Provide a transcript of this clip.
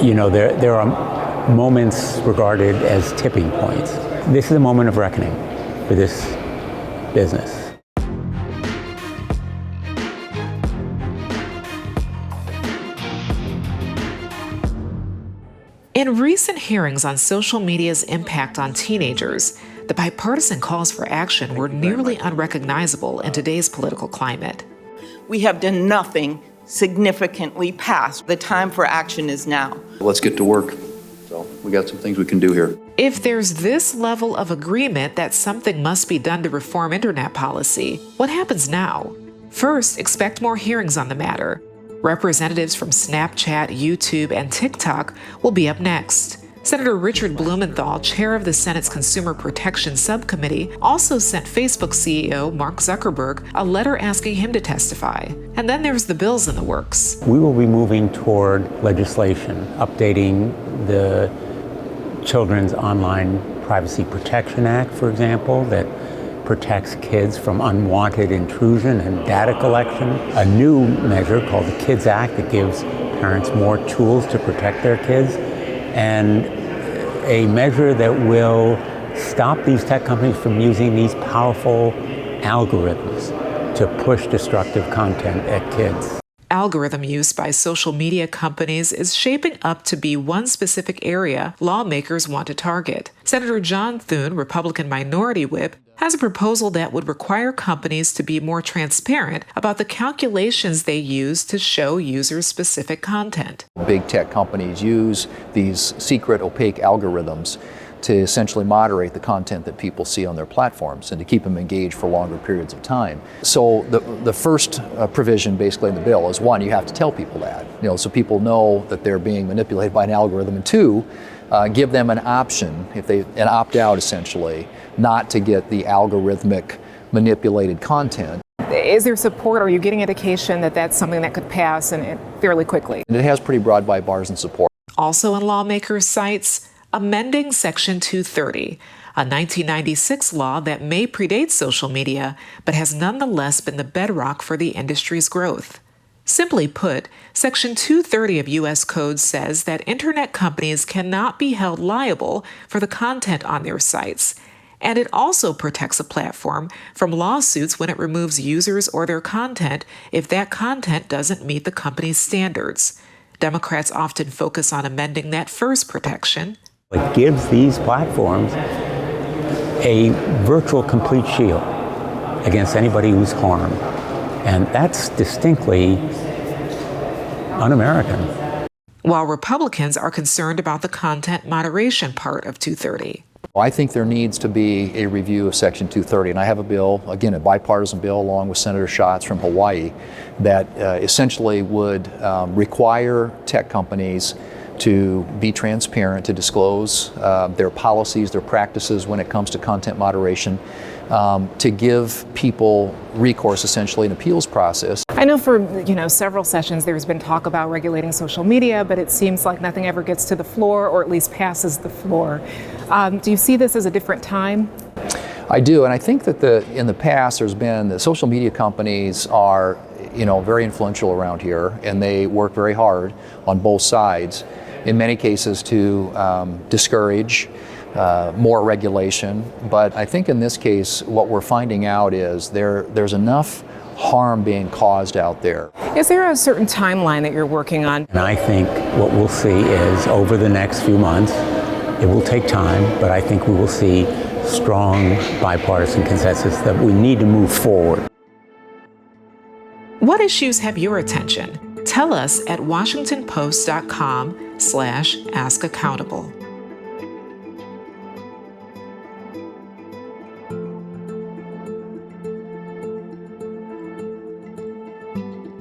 there are moments regarded as tipping points. This is a moment of reckoning for this business. In recent hearings on social media's impact on teenagers, the bipartisan calls for action were nearly unrecognizable in today's political climate. We have done nothing significantly past. The time for action is now. Let's get to work. So we got some things we can do here. If there's this level of agreement that something must be done to reform internet policy, what happens now? First, expect more hearings on the matter. Representatives from Snapchat, YouTube, and TikTok will be up next. Senator Richard Blumenthal, chair of the Senate's Consumer Protection Subcommittee, also sent Facebook CEO Mark Zuckerberg a letter asking him to testify. And then there's the bills in the works. We will be moving toward legislation, updating the Children's Online Privacy Protection Act, for example, that protects kids from unwanted intrusion and data collection. A new measure called the KIDS Act that gives parents more tools to protect their kids. And a measure that will stop these tech companies from using these powerful algorithms to push destructive content at kids. Algorithm use by social media companies is shaping up to be one specific area lawmakers want to target. Senator John Thune, Republican Minority Whip, has a proposal that would require companies to be more transparent about the calculations they use to show users specific content. Big tech companies use these secret, opaque algorithms to essentially moderate the content that people see on their platforms and to keep them engaged for longer periods of time. So the first provision basically in the bill is, one, you have to tell people that, so people know that they're being manipulated by an algorithm, and two, give them an option, an opt-out essentially, not to get the algorithmic manipulated content. Is there support? Are you getting indication that that's something that could pass and fairly quickly? And it has pretty broad bipartisan support. Also on lawmakers' sites, amending Section 230, a 1996 law that may predate social media, but has nonetheless been the bedrock for the industry's growth. Simply put, Section 230 of U.S. Code says that internet companies cannot be held liable for the content on their sites, and it also protects a platform from lawsuits when it removes users or their content if that content doesn't meet the company's standards. Democrats often focus on amending that first protection. It gives these platforms a virtual complete shield against anybody who's harmed. And that's distinctly un-American. While Republicans are concerned about the content moderation part of 230. I think there needs to be a review of Section 230, and I have a bill, again, a bipartisan bill along with Senator Schatz from Hawaii, that essentially would require tech companies to be transparent, to disclose their policies, their practices when it comes to content moderation, to give people recourse, essentially, an appeals process. I know for several sessions there's been talk about regulating social media, but it seems like nothing ever gets to the floor, or at least passes the floor. Do you see this as a different time? I do, and I think that in the past there's been the social media companies are very influential around here, and they work very hard on both sides, in many cases to discourage more regulation. But I think in this case, what we're finding out is there's enough harm being caused out there. Is there a certain timeline that you're working on? And I think what we'll see is over the next few months, it will take time, but I think we will see strong bipartisan consensus that we need to move forward. What issues have your attention? Tell us at WashingtonPost.com/askaccountable.